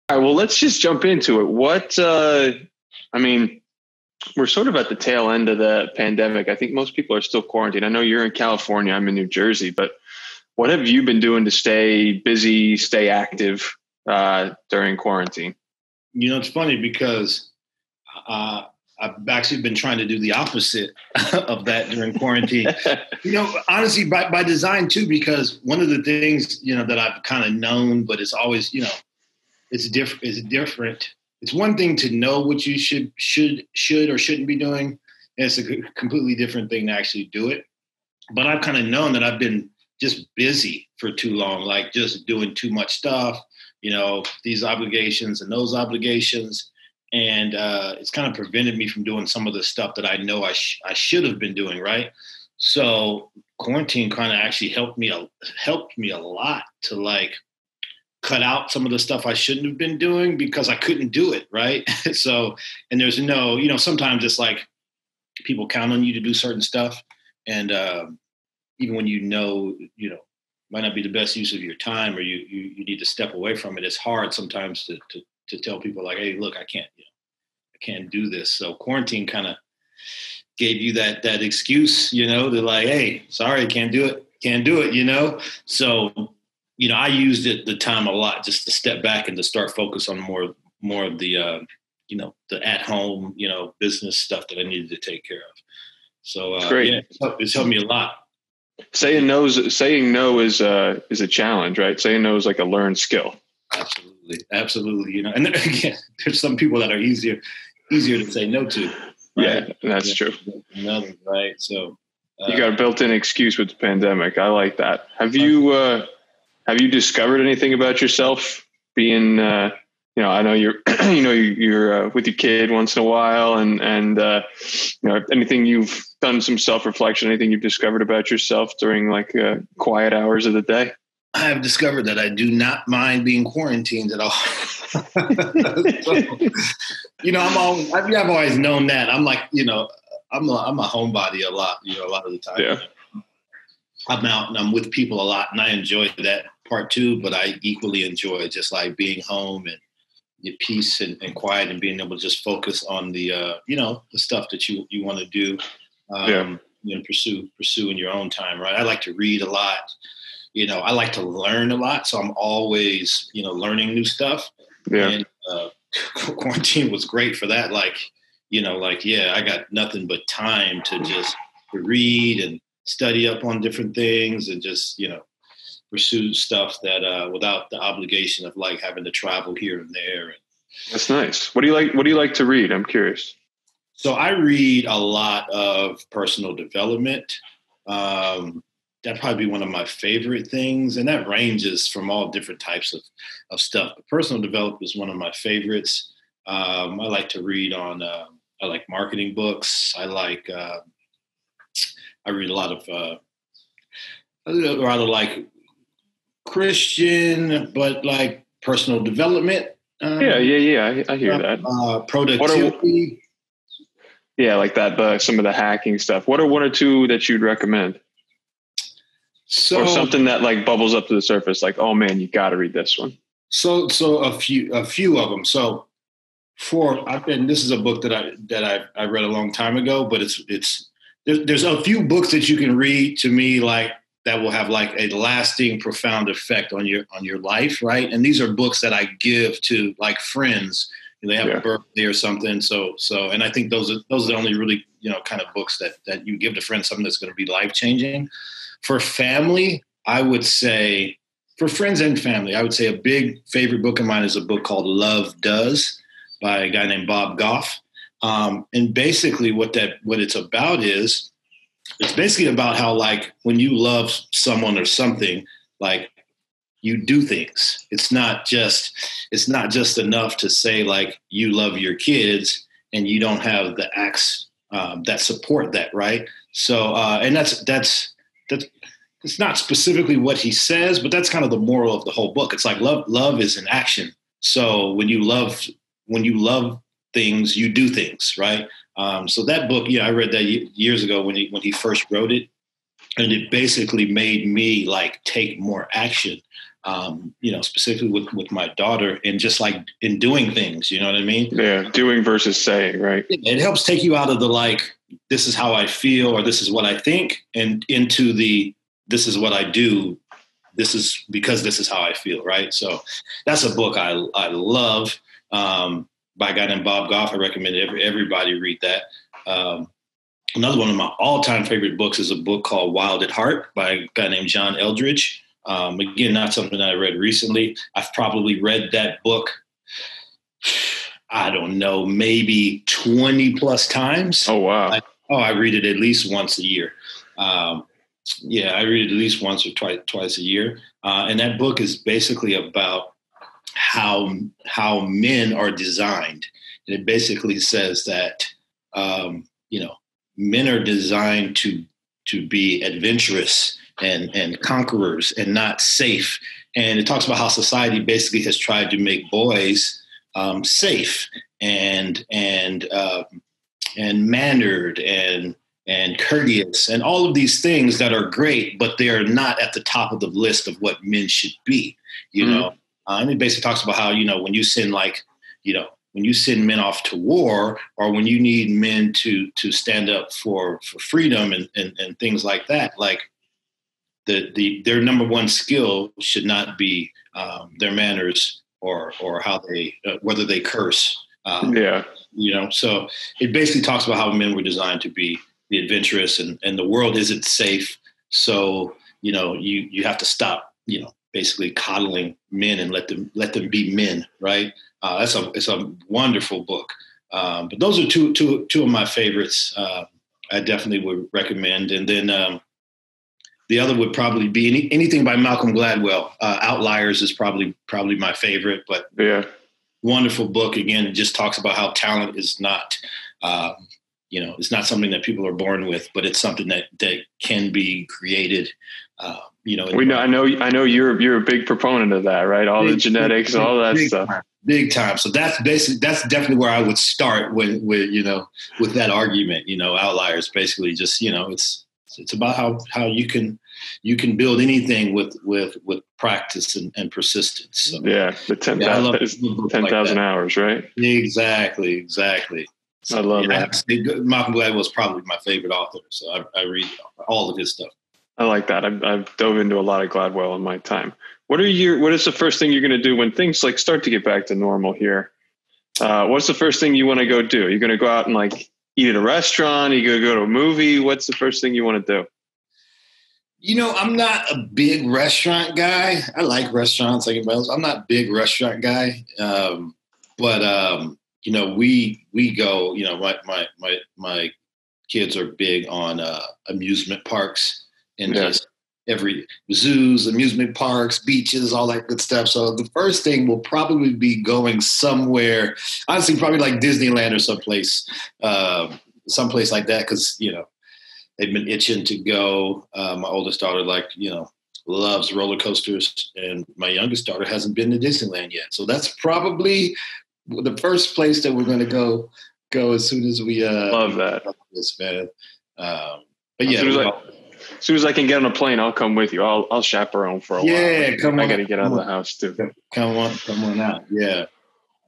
All right, well, let's just jump into it. I mean, we're sort of at the tail end of the pandemic. I think most people are still quarantined. I know you're in California, I'm in New Jersey, but what have you been doing to stay busy, stay active during quarantine? It's funny because I've actually been trying to do the opposite of that during quarantine. Honestly, by design too, because one of the things, that I've kind of known, but it's always, it's different. It's different. It's one thing to know what you should or shouldn't be doing. And it's a completely different thing to actually do it. But I've kind of known that I've been just busy for too long, like just doing too much stuff, these obligations and those obligations. And it's kind of prevented me from doing some of the stuff that I know I should have been doing, right? So quarantine kind of actually helped me a lot to like cut out some of the stuff I shouldn't have been doing because I couldn't do it, right? So, and there's sometimes it's like people count on you to do certain stuff. And even when might not be the best use of your time or you need to step away from it, it's hard sometimes to tell people like, hey, look, I can't do this. So quarantine kind of gave you that excuse, they're like, hey, sorry, can't do it. So, I used the time a lot just to step back and to start focus on more of the, the at home, business stuff that I needed to take care of. So great. Yeah, it's helped me a lot. Saying no is a challenge, right? Saying no is like a learned skill. Absolutely. And again, there's some people that are easier to say no to. Right? Yeah, that's true. Another, right? So you got a built-in excuse with the pandemic. I like that. Have you discovered anything about yourself being, I know you're, you're with your kid once in a while and anything you've done some self-reflection, anything you've discovered about yourself during like quiet hours of the day? I have discovered that I do not mind being quarantined at all. So, I've always known that. I'm like, I'm a homebody a lot, a lot of the time. Yeah. I'm out and I'm with people a lot and I enjoy that part too, but I equally enjoy just like being home and your peace and quiet and being able to just focus on the, the stuff that you want to do, pursue in your own time, right? I like to read a lot. I like to learn a lot. So I'm always, learning new stuff. Yeah. And quarantine was great for that. I got nothing but time to just read and study up on different things and just, pursue stuff that without the obligation of like having to travel here and there. That's nice. What do you like to read? I'm curious. So I read a lot of personal development. That'd probably be one of my favorite things. And that ranges from all different types of stuff. But personal development is one of my favorites. I like to read on, I like marketing books. I read a lot of, rather like Christian, but like personal development. I hear that. Productivity. Like that, some of the hacking stuff. What are one or two that you'd recommend? So, or something that like bubbles up to the surface, like, oh man, you got to read this one. So a few of them. So this is a book that I read a long time ago, but there's a few books that you can read to me like that will have like a lasting, profound effect on your life, right? And these are books that I give to like friends. They have a birthday or something. So, and I think those are the only really kind of books that you give to friends, something that's going to be life changing. For family, I would say, for friends and family, I would say a big favorite book of mine is a book called Love Does by a guy named Bob Goff. And basically what it's about is, it's basically about how like when you love someone or something, like you do things. It's not just enough to say like you love your kids and you don't have the acts that support that, right? So, and that's it's not specifically what he says, but that's kind of the moral of the whole book. It's like love is an action. So when you love things, you do things, right? So that book, I read that years ago when he first wrote it, and it basically made me like take more action specifically with my daughter, and just like in doing things, you know what I mean? Yeah, doing versus saying, right? It helps take you out of the like, this is how I feel or this is what I think, and into the, this is what I do. This is because this is how I feel, right? So that's a book I love, by a guy named Bob Goff. I recommend everybody read that. Another one of my all-time favorite books is a book called Wild at Heart by a guy named John Eldridge. Again, not something that I read recently. I've probably read that book, I don't know, maybe 20 plus times. Oh, wow. I read it at least once a year. I read it at least once or twice a year. And that book is basically about how men are designed. And it basically says that, men are designed to be adventurous and conquerors and not safe. And it talks about how society basically has tried to make boys safe and mannered and courteous and all of these things that are great, but they are not at the top of the list of what men should be, you know? And it basically talks about how, when you send when you send men off to war, or when you need men to stand up for freedom and things like that, like their number one skill should not be their manners or how they, whether they curse. So it basically talks about how men were designed to be the adventurous, and the world isn't safe. So, you have to stop, basically coddling men and let them be men. Right. It's a wonderful book. But those are two of my favorites. I definitely would recommend. And then the other would probably be anything by Malcolm Gladwell. Outliers is probably my favorite, but wonderful book. Again, it just talks about how talent is not, it's not something that people are born with, but it's something that can be created. I know you're a big proponent of that, right? All the genetics, all that stuff. Big time. So that's definitely where I would start with that argument. Outliers basically just, it's about how you can build anything with practice and persistence. So, the 10,000 hours, right? Exactly. So, I love that. Malcolm Gladwell is probably my favorite author, so I read all of his stuff. I like that. I've dove into a lot of Gladwell in my time. What is the first thing you're going to do when things like start to get back to normal here? What's the first thing you want to go do? You're going to go out and like eat at a restaurant? Are you going to go to a movie? What's the first thing you want to do? I'm not a big restaurant guy. I like restaurants like anybody else. I'm not a big restaurant guy. But we go, my kids are big on amusement parks and just every zoos, amusement parks, beaches, all that good stuff. So the first thing will probably be going somewhere, honestly, probably like Disneyland or someplace like that. Cause they've been itching to go. My oldest daughter, loves roller coasters, and my youngest daughter hasn't been to Disneyland yet. So that's probably the first place that we're going to go as soon as we love that. This, man. As soon as I can get on a plane, I'll come with you. I'll chaperone for a while. Yeah, come on. I got to get out of the house too. Come on out. Yeah.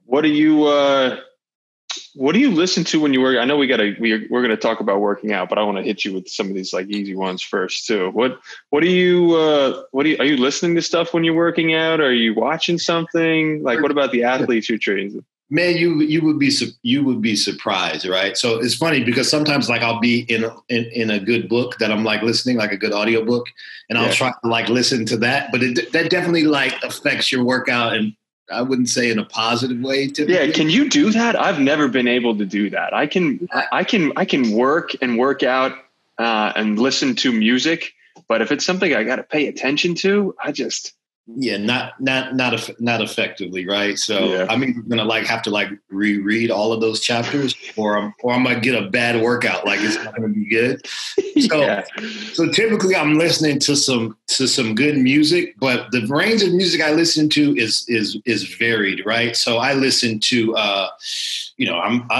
What do you listen to when you work? I know we're going to talk about working out, but I want to hit you with some of these like easy ones first too. Are you listening to stuff when you're working out? Are you watching something? Like, what about the athletes you're training? Man, you would be surprised, right? So it's funny because sometimes like I'll be in a good book that I'm like listening, like a good audio book, and I'll try to like listen to that, but that definitely like affects your workout, and I wouldn't say in a positive way. Typically. Yeah, can you do that? I've never been able to do that. I can work out and listen to music, but if it's something I got to pay attention to, not effectively, right? So I'm either gonna like have to like reread all of those chapters, or I'm gonna get a bad workout. Like it's not gonna be good. So typically I'm listening to some good music, but the range of music I listen to is varied, right? So I listen to I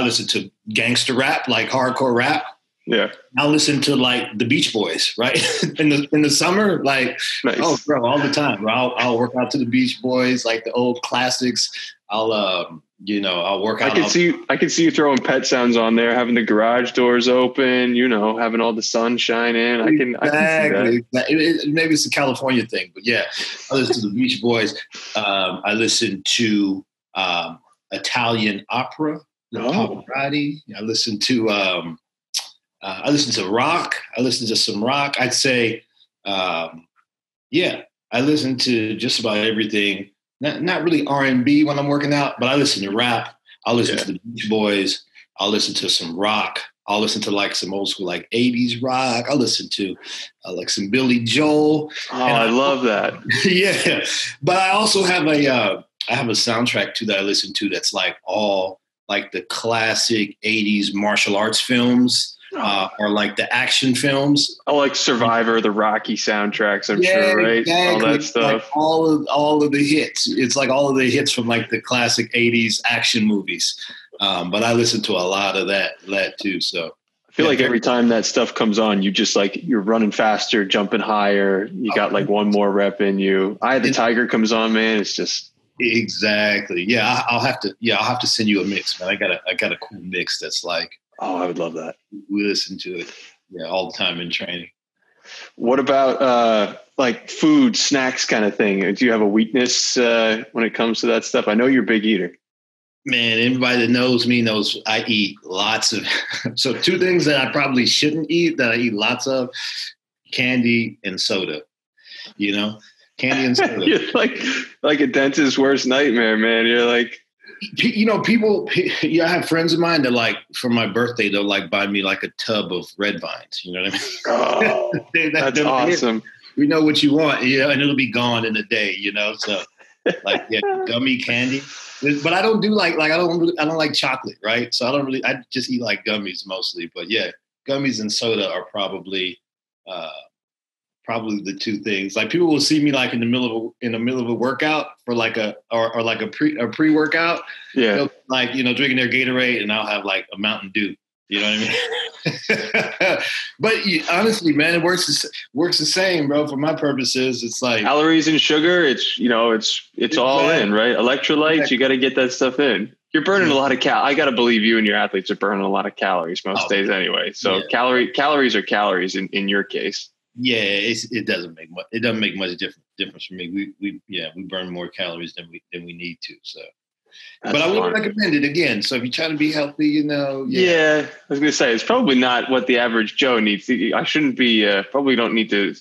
listen to gangster rap, like hardcore rap. Yeah. I'll listen to like the Beach Boys, right? in the summer, like, Nice. oh, bro, all the time. Bro. I'll work out to the Beach Boys, like the old classics. I'll work out. I can see you throwing pet sounds on there, having the garage doors open, having all the sunshine in. I can see that. Maybe it's a California thing, but yeah, I listen to the Beach Boys. I listen to Italian opera, the Pavarotti. I listen to rock. I listen to some rock. I'd say, I listen to just about everything. Not really R&B when I'm working out, but I listen to rap. I'll listen to the Beach Boys. I'll listen to some rock. I'll listen to like some old school, like 80s rock. I'll listen to like some Billy Joel. Oh, I love that. Yeah. But I also have I have a soundtrack too that I listen to that's like all like the classic 80s martial arts films. Or like the action films. Oh, like Survivor, the Rocky soundtracks, I'm sure, right? Exactly. All that stuff. Like all of the hits. It's like all of the hits from like the classic 80s action movies. But I listen to a lot of that too. So I feel like every time that stuff comes on, you just like you're running faster, jumping higher. You got like one more rep in you. Eye of the Tiger comes on, man. It's just exactly. Yeah, I'll have to send you a mix, man. I got a cool mix that's like. Oh, I would love that. We listen to it all the time in training. What about like food, snacks kind of thing? Do you have a weakness when it comes to that stuff? I know you're a big eater. Man, anybody that knows me knows I eat lots of. So 2 things that I probably shouldn't eat that I eat lots of: candy and soda. Candy and soda. You're like a dentist's worst nightmare, man. You're like. People. I have friends of mine that like for my birthday they'll like buy me like a tub of red vines. You know what I mean? Oh, that's awesome. We know what you want, and it'll be gone in a day. So like gummy candy, but I don't do like I don't like chocolate, right? So I just eat like gummies mostly. But yeah, gummies and soda are probably the 2 things. Like people will see me like in the middle of a workout for like a pre-workout. Yeah. They'll, like, drinking their Gatorade and I'll have like a Mountain Dew. You know what I mean? But honestly, man, it works the same, bro. For my purposes, it's like calories and sugar. It's all in, right? Electrolytes. You got to get that stuff in. You're burning a lot of I got to believe you and your athletes are burning a lot of calories most days anyway. So calories are calories in your case. Yeah, it doesn't make much difference for me. We burn more calories than we need to. So, but I would recommend it again. So if you try to be healthy, Yeah, I was gonna say it's probably not what the average Joe needs. I shouldn't be. Probably don't need to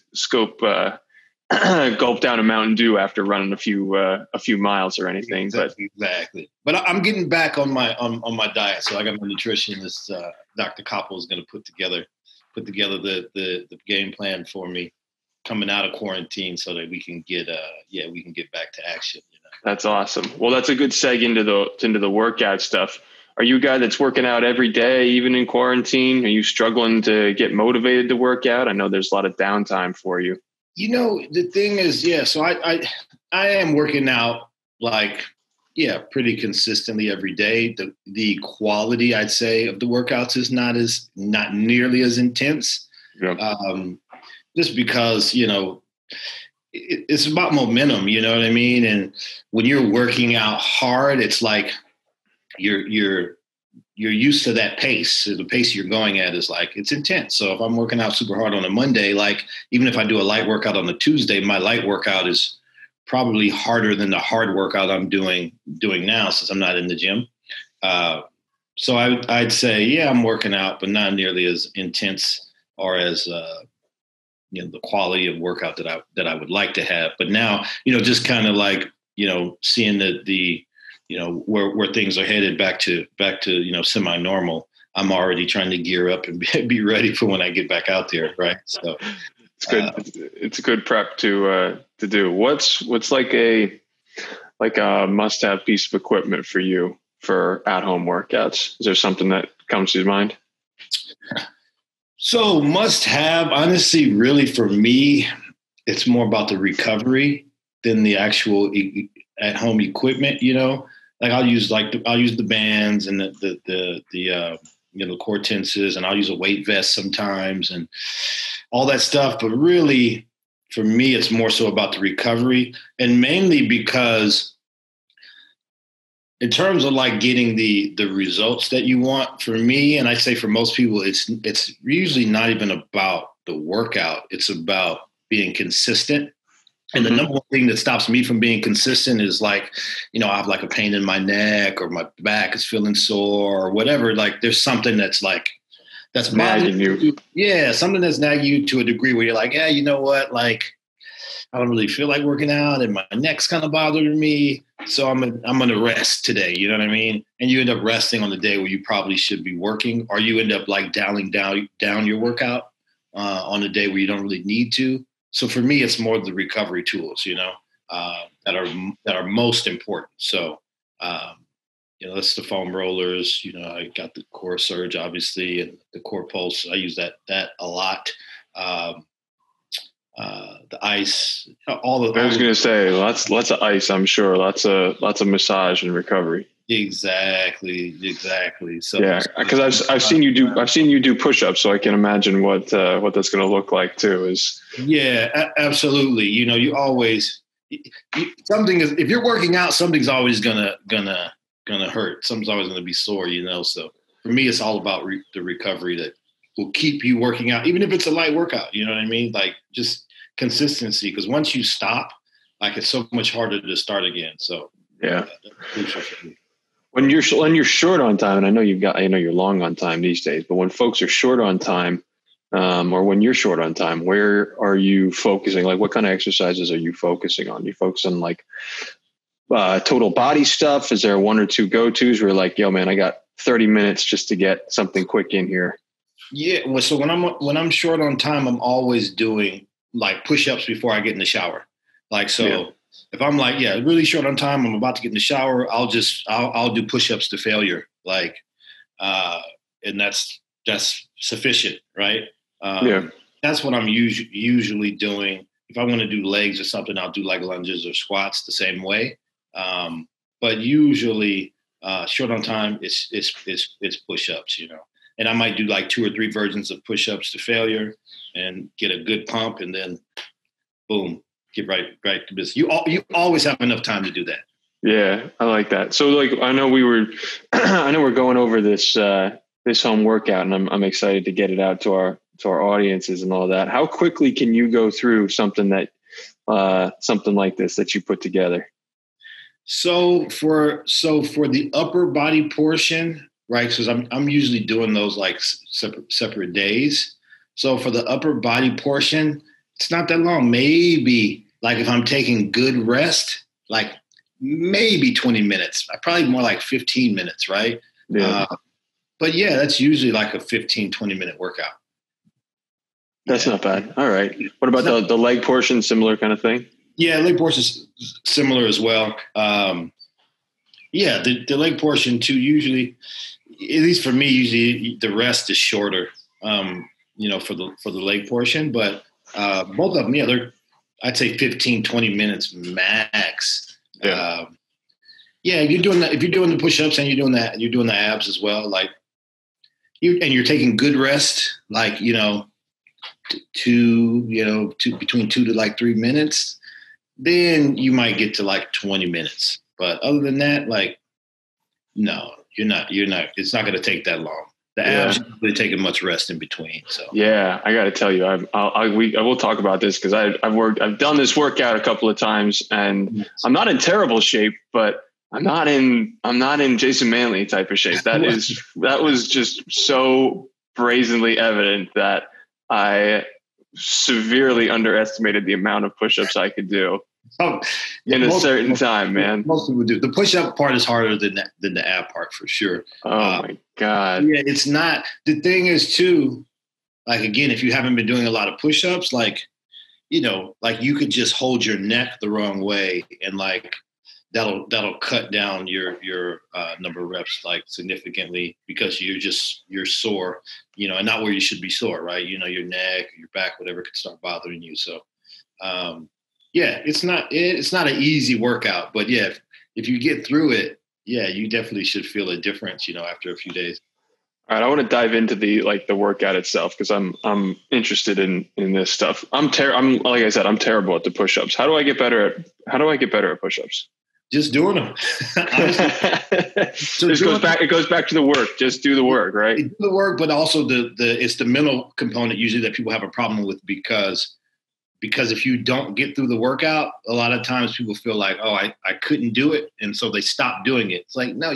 gulp down a Mountain Dew after running a few miles or anything. Exactly. But I'm getting back on my diet. So I got my nutritionist, Dr. Koppel, is going to put together the game plan for me coming out of quarantine so that we can get back to action. That's awesome. Well, that's a good seg into the workout stuff. Are you a guy that's working out every day, even in quarantine? Are you struggling to get motivated to work out? I know there's a lot of downtime for you. The thing is, so I am working out pretty consistently every day. The quality, I'd say, of the workouts is not nearly as intense. Yeah. Just because, it's about momentum, you know what I mean? And when you're working out hard, it's like you're used to that pace. So the pace you're going at is like, it's intense. So if I'm working out super hard on a Monday, like even if I do a light workout on a Tuesday, my light workout is probably harder than the hard workout I'm doing now since I'm not in the gym. So I'd say, I'm working out, but not nearly as intense or as, the quality of workout that I would like to have. But now, just kind of like, seeing the where things are headed back to semi-normal, I'm already trying to gear up and be ready for when I get back out there. Right. So it's good. It's a good prep to do. What's like a must-have piece of equipment for you for at-home workouts? Is there something that comes to your mind? So must-have, honestly, really for me, it's more about the recovery than the actual at-home equipment. Like I'll use the bands and the core tenses, and I'll use a weight vest sometimes and all that stuff. But really, for me, it's more so about the recovery, and mainly because in terms of like getting the results that you want, for me, and I say for most people, it's usually not even about the workout. It's about being consistent. And the number one thing that stops me from being consistent is like, I have like a pain in my neck or my back is feeling sore or whatever. Like there's something that's nagging you. Yeah, something that's nagging you to a degree where you're like, yeah, you know what? Like, I don't really feel like working out and my neck's kind of bothering me. So I'm going to rest today. You know what I mean? And you end up resting on the day where you probably should be working, or you end up like dialing down your workout on the day where you don't really need to. So for me, it's more the recovery tools, that are most important. So, that's the foam rollers. I got the Core Surge, obviously, and the Core Pulse. I use that a lot. The ice, I was going to say lots of ice. I'm sure lots of massage and recovery. Exactly. So yeah, because I've seen you do push-ups, so I can imagine what that's going to look like too. Absolutely. You always something is, if you're working out, something's always gonna hurt. Something's always gonna be sore. So for me, it's all about the recovery that will keep you working out, even if it's a light workout. You know what I mean? Like just consistency, because once you stop, like it's so much harder to start again. So yeah. When you're short on time, and I know you're long on time these days, but when folks are short on time, or when you're short on time, where are you focusing? Like, what kind of exercises are you focusing on? You focus on like total body stuff? Is there one or two go-tos where you're like, yo, man, I got 30 minutes just to get something quick in here? Yeah. Well, so when I'm short on time, I'm always doing like push-ups before I get in the shower. Like, so. Yeah. If I'm like, really short on time, I'm about to get in the shower, I'll do push-ups to failure. Like, and that's sufficient, right? That's what I'm usually doing. If I want to do legs or something, I'll do like lunges or squats the same way. But usually, short on time, it's push-ups, and I might do like 2 or 3 versions of push-ups to failure and get a good pump, and then boom. Get right to business. You always have enough time to do that. Yeah, I like that. So like, I know we're going over this home workout, and I'm excited to get it out to our audiences and all that. How quickly can you go through something like this that you put together? So for the upper body portion, right? Because I'm usually doing those like separate days. So for the upper body portion, it's not that long. Maybe like if I'm taking good rest, like maybe 20 minutes. Probably more like 15 minutes, right? Yeah. But yeah, that's usually like a 15, 20-minute workout. That's not bad. All right. What about the leg portion? Similar kind of thing? Yeah, leg portion is similar as well. The leg portion too, usually, at least for me, usually the rest is shorter, for the leg portion, but both of them, they're, I'd say 15, 20 minutes max. Yeah. If you're doing the push-ups and you're doing the abs as well, like you're taking good rest, like, between 2 to like 3 minutes, then you might get to like 20 minutes. But other than that, like, no, you're not, it's not going to take that long. The abs aren't really taking much rest in between. So yeah, I got to tell you, I will talk about this because I've done this workout a couple of times, and I'm not in terrible shape, but I'm not in Jason Manley type of shape. That was just so brazenly evident that I severely underestimated the amount of push-ups I could do in a certain time, man. Most people do. The push-up part is harder than the ab part for sure. Oh my God. Yeah, it's not. The thing is too, like, again, if you haven't been doing a lot of push-ups, like, like you could just hold your neck the wrong way, and like that'll cut down your number of reps like significantly, because you're sore, and not where you should be sore, right? Your neck, your back, whatever could start bothering you. So, it's not an easy workout, but if you get through it, you definitely should feel a difference, after a few days. All right, I want to dive into the workout itself because I'm interested in this stuff. I'm like I said, I'm terrible at the push-ups. How do I get better at push-ups? Just doing them. So it goes back to the work. Just do the work, right? Do the work, but also it's the mental component usually that people have a problem with because if you don't get through the workout, a lot of times people feel like, oh, I couldn't do it. And so they stop doing it. It's like, no,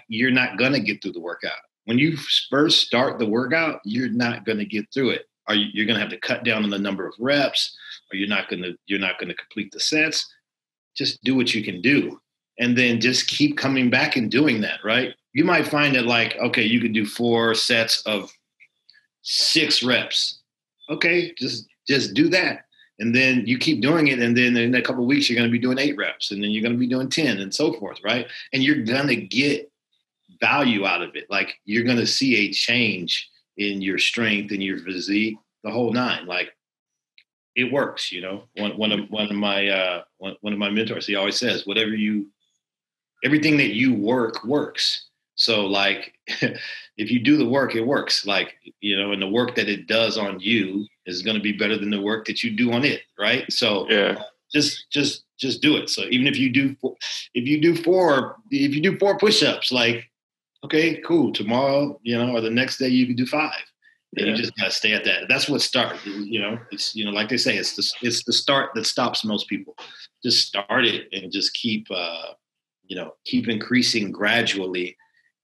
you're not going to get through the workout. When you first start the workout, you're not going to get through it. You're going to have to cut down on the number of reps, or you're not going to complete the sets. Just do what you can do. And then just keep coming back and doing that, right? You might find that okay, you could do 4 sets of 6 reps. Okay, just do that. And then you keep doing it. And then in a couple of weeks, you're going to be doing 8 reps. And then you're going to be doing 10 and so forth, right? And you're going to get value out of it. Like you're going to see a change in your strength and your physique, the whole 9. Like it works, one of my mentors, he always says, everything that you work works. So like, if you do the work, it works. Like, and the work that it does on you is going to be better than the work that you do on it. Right. So yeah, just do it. So even if you do 4 push-ups, like, okay, cool. Tomorrow, or the next day you can do 5. And you just gotta stay at that. That's what starts. It's like they say, it's the start that stops most people. Just start it and just keep increasing gradually.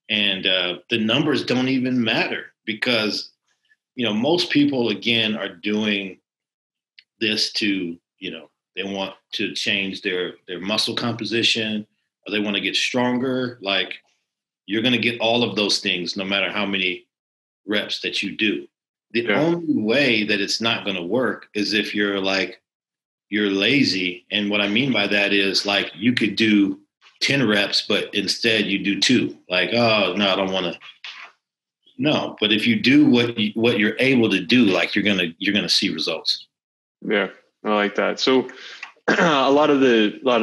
And the numbers don't even matter because most people again are doing this to they want to change their muscle composition, or they want to get stronger. Like you're gonna get all of those things no matter how many reps that you do. The only way that it's not going to work is if you're lazy. And what I mean by that is like you could do 10 reps, but instead you do 2. Like, oh no, I don't want to. No, but if you do what you're able to do, like you're gonna see results. Yeah, I like that. So a lot of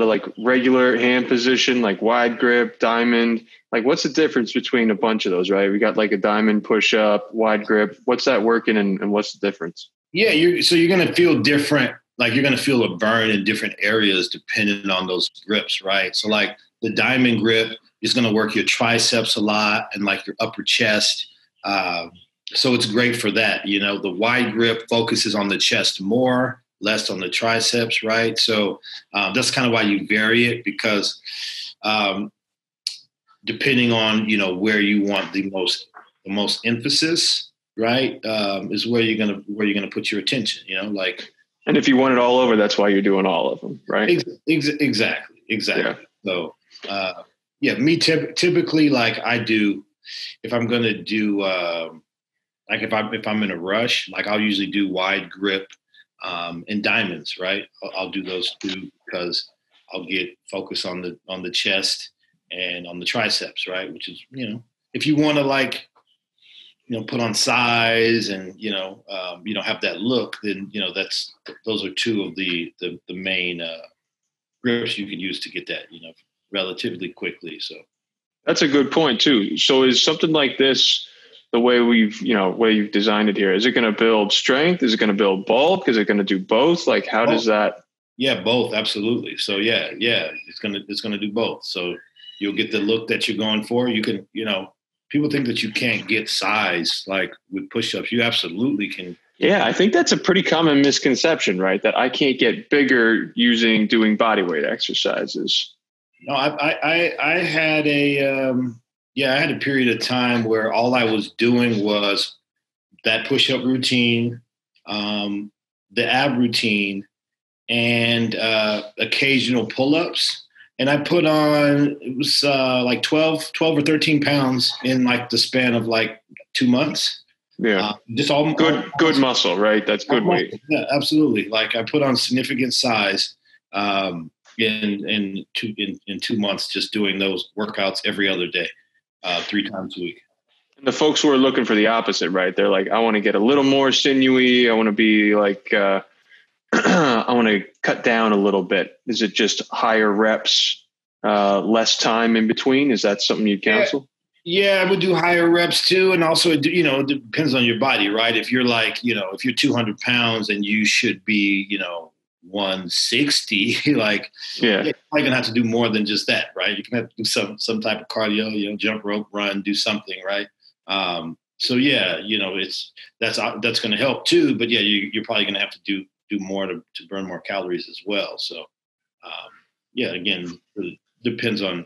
like regular hand position, like wide grip, diamond. Like, what's the difference between a bunch of those, right? We got like a diamond push up, wide grip. What's that working and what's the difference? Yeah, you're going to feel different. Like you're going to feel a burn in different areas depending on those grips, right? So like the diamond grip is going to work your triceps a lot and like your upper chest. So it's great for that. The wide grip focuses on the chest more, less on the triceps, right? So that's kind of why you vary it because depending on where you want the most emphasis, right, is where you're gonna put your attention. And if you want it all over, that's why you're doing all of them, right? Exactly. Yeah. So me typically, like I do, if I'm gonna do like if I'm in a rush, like I'll usually do wide grip and diamonds, right? I'll do those 2 because I'll get focus on the chest and on the triceps, right? Which is, if you want to put on size and, have that look, then, those are 2 of the main grips you can use to get that, relatively quickly. So that's a good point too. So is something like this, the way you've designed it here, is it going to build strength? Is it going to build bulk? Is it going to do both? Like, how does that? Yeah, both. Absolutely. So yeah, it's going to do both. So you'll get the look that you're going for. You can, people think that you can't get size like with push-ups. You absolutely can. Yeah, I think that's a pretty common misconception, right? That I can't get bigger doing body weight exercises. No, I had I had a period of time where all I was doing was that push-up routine, the ab routine, and occasional pull-ups. And I put on, it was like 12 or 13 pounds in like the span of like 2 months. Yeah. Just all good muscle, right? That's good weight. Yeah, absolutely. Like I put on significant size in 2 months, just doing those workouts every other day, 3 times a week. And the folks who are looking for the opposite, right? They're like, I want to get a little more sinewy. I want to be like, I want to cut down a little bit. Is it just higher reps, less time in between? Is that something you counsel? Yeah, I would do higher reps too. And also, it depends on your body, right? If you're like, if you're 200 pounds and you should be, 160, like, Yeah. you're probably going to have to do more than just that, right? You can have to do some type of cardio, jump rope, run, do something, right? So yeah, that's going to help too. But yeah, you're probably going to have to do more to burn more calories as well. So yeah, again, it depends on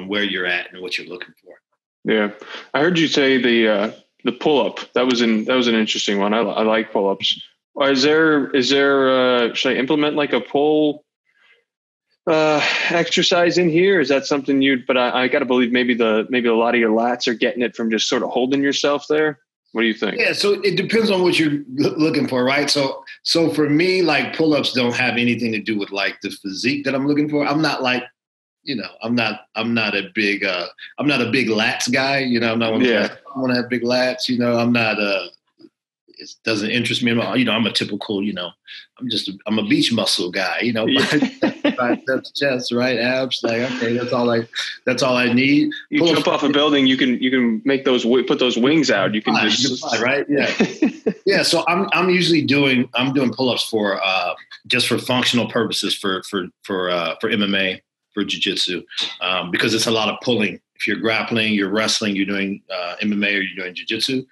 where you're at and what you're looking for. Yeah. I heard you say the pull up. That was an interesting one. I like pull ups. Should I implement like a pull exercise in here? Is that something but I got to believe maybe a lot of your lats are getting it from just sort of holding yourself there. What do you think? Yeah, so it depends on what you're looking for, right? So for me, like pull-ups don't have anything to do with like the physique that I'm looking for. I'm not like, I'm not a big lats guy. I'm not one of those guys. I want to have big lats. I'm not it doesn't interest me. I'm a typical, I'm a beach muscle guy, biceps, chest, right, abs. Like, okay, that's all I need. You jump off a building, you can make put those wings out. You can fly, right? Yeah, yeah. So I'm usually doing pull-ups for just for functional purposes for MMA, for jiu-jitsu, because it's a lot of pulling. If you're grappling, you're wrestling, you're doing MMA, or you're doing jiu-jitsu,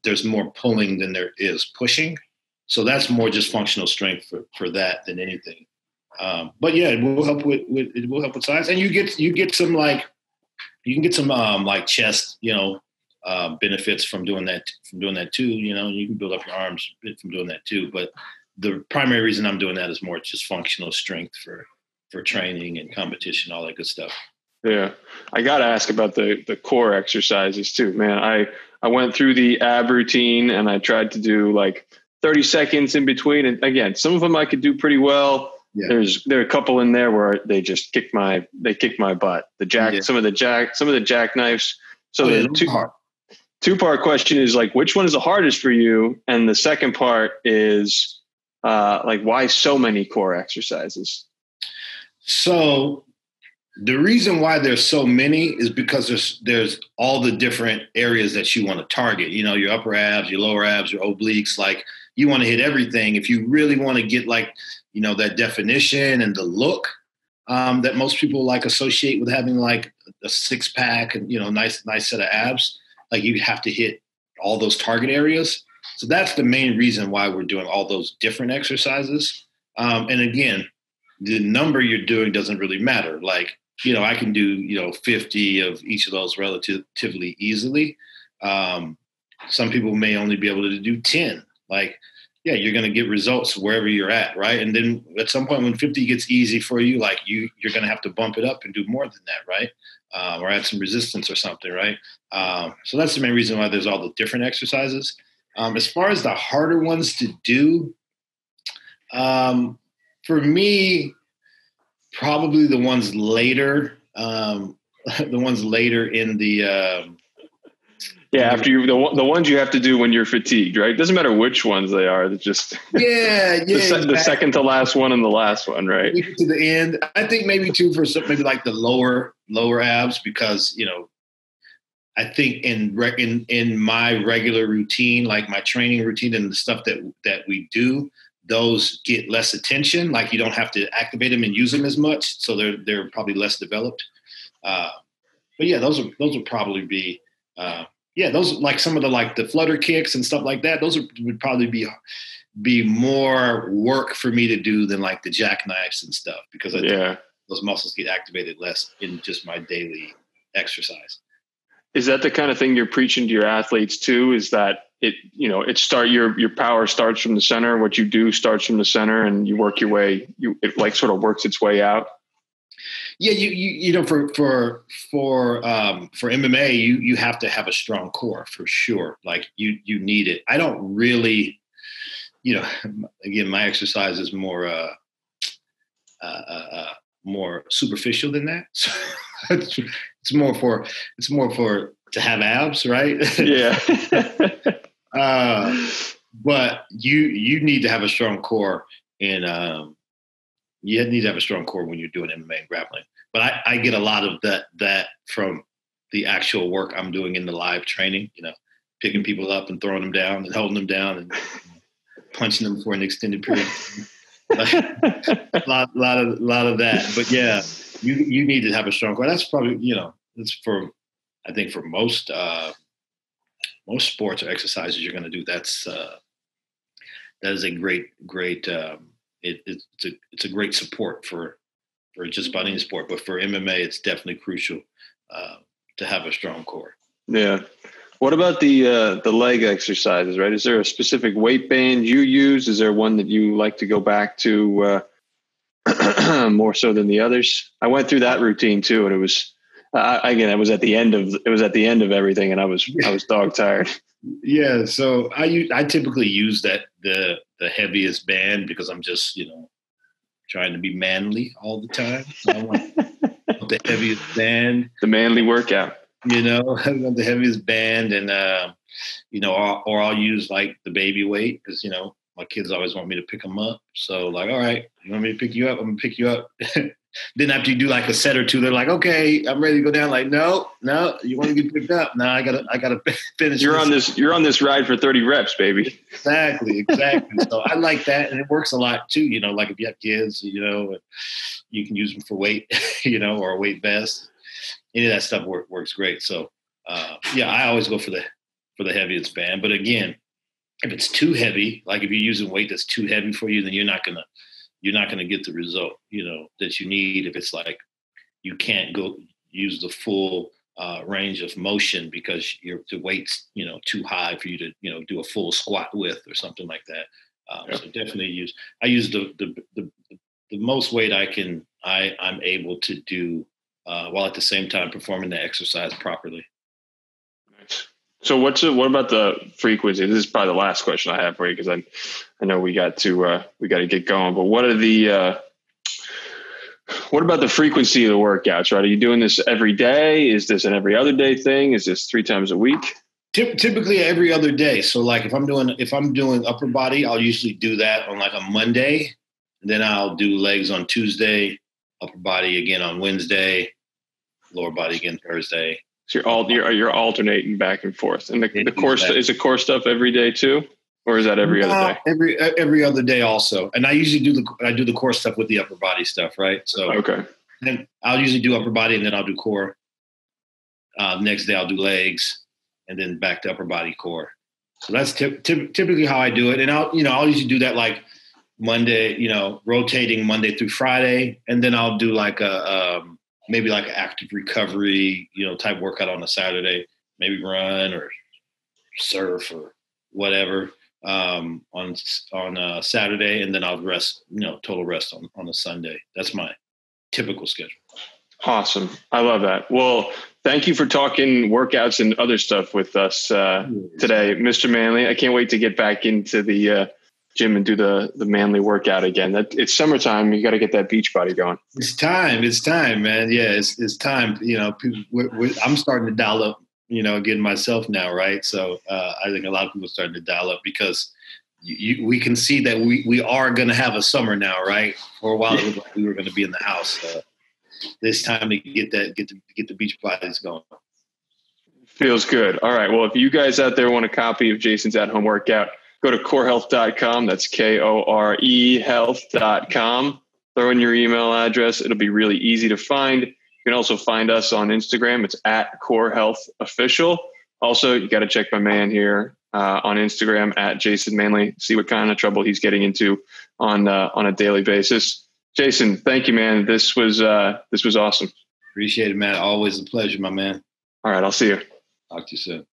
there's more pulling than there is pushing. So that's more just functional strength for that than anything. But yeah, it will help with size, and you get some like like chest, benefits from doing that too. You can build up your arms from doing that too. But the primary reason I'm doing that is more just functional strength for training and competition, all that good stuff. Yeah. I got to ask about the core exercises too, man. I went through the ab routine and I tried to do like 30 seconds in between. And again, some of them I could do pretty well. Yeah. There are a couple in there where they just kicked my butt. Some of the jackknives. So the two-part question is like, which one is the hardest for you? And the second part is like, why so many core exercises? So the reason why there's so many is because there's all the different areas that you want to target. Your upper abs, your lower abs, your obliques. Like, you want to hit everything. If you really want to get like, that definition and the look that most people like associate with having like a six pack and, nice set of abs, like you have to hit all those target areas. So that's the main reason why we're doing all those different exercises. And again, the number you're doing doesn't really matter. Like, I can do, 50 of each of those relatively easily. Some people may only be able to do 10. Like, yeah, you're going to get results wherever you're at, right? And then at some point when 50 gets easy for you, like you're going to have to bump it up and do more than that, right? Or add some resistance or something, right? So that's the main reason why there's all the different exercises. As far as the harder ones to do, for me, probably the ones later, in the after the ones you have to do when you're fatigued, right? Doesn't matter which ones they are. It's just the second to last one and the last one, right? To the end, I think maybe too for maybe like the lower abs, because I think in my regular routine, like my training routine and the stuff that we do, those get less attention. Like, you don't have to activate them and use them as much, so they're probably less developed. But yeah, those would probably be. Those like some of the flutter kicks and stuff like that. Those would probably be more work for me to do than like the jackknives and stuff, because I think those muscles get activated less in just my daily exercise. Is that the kind of thing you're preaching to your athletes too? Is that your power starts from the center. What you do starts from the center, and you work your way. It like sort of works its way out. Yeah, for MMA, you have to have a strong core for sure. Like you need it. I don't really, again, my exercise is more more superficial than that. So it's more for to have abs, right? Yeah. But you need to have a strong core in. You need to have a strong core when you're doing MMA and grappling. But I get a lot of that from the actual work I'm doing in the live training, picking people up and throwing them down and holding them down and punching them for an extended period of time. a lot of that. But yeah, you need to have a strong core. That's probably, it's I think for most sports or exercises you're going to do, that is a great, it's a great support for just about any sport, but for MMA, it's definitely crucial to have a strong core. Yeah. What about the leg exercises, right? Is there a specific weight band you use? Is there one that you like to go back to more so than the others? I went through that routine too, and it was it was at the end of everything, and I was dog tired. Yeah, so I typically use the heaviest band because I'm just trying to be manly all the time. So I want the heaviest band, the manly workout. I want the heaviest band, and or I'll use like the baby weight because my kids always want me to pick them up. So like, all right, you want me to pick you up? I'm gonna pick you up. Then after you do like a set or two, they're like, okay, I'm ready to go down. Like, no, you want to get picked up? No, I gotta finish. You're on this ride for 30 reps, baby. Exactly. So I like that, and it works a lot too. Like if you have kids, you can use them for weight, or a weight vest. Any of that stuff works great. So I always go for the heaviest band. But again, if it's too heavy, like if you're using weight that's too heavy for you, then you're not gonna get the result that you need. If it's like you can't go use the full range of motion because the weight's too high for you to do a full squat with or something like that. So definitely I use the most weight I'm able to do while at the same time performing the exercise properly. Nice. So what about the frequency? This is probably the last question I have for you because I know we got to get going. But what about the frequency of the workouts? Right? Are you doing this every day? Is this an every other day thing? Is this 3 times a week? Typically every other day. So like if I'm doing upper body, I'll usually do that on like a Monday. Then I'll do legs on Tuesday, upper body again on Wednesday, lower body again Thursday. So you're alternating back and forth. And the core stuff every day too, or is that every other day? Every other day also. And I usually do the core stuff with the upper body stuff, right? So okay. Then I'll usually do upper body and then I'll do core. Next day I'll do legs and then back to upper body core. So that's typically how I do it. And I'll usually do that like Monday, rotating Monday through Friday, and then I'll do like maybe like an active recovery, type workout on a Saturday, maybe run or surf or whatever on Saturday, and then I'll rest, total rest on a Sunday. That's my typical schedule. Awesome. I love that. Well, thank you for talking workouts and other stuff with us today, Mr. Manley. I can't wait to get back into the gym and do the manly workout again. It's summertime. You got to get that beach body going. It's time, man. Yeah, it's time. I'm starting to dial up, again myself now. Right. So I think a lot of people are starting to dial up because we can see that we are going to have a summer now, right? For a while, it looked like we were going to be in the house. This time to get the beach bodies going. Feels good. All right. Well, if you guys out there want a copy of Jason's at-home workout, go to KoreHealth.com. That's KORE health.com. Throw in your email address. It'll be really easy to find. You can also find us on Instagram. It's at KoreHealthOfficial. Also, you got to check my man here on Instagram at Jason Manley. See what kind of trouble he's getting into on a daily basis. Jason, thank you, man. This was awesome. Appreciate it, man. Always a pleasure, my man. All right, I'll see you. Talk to you soon.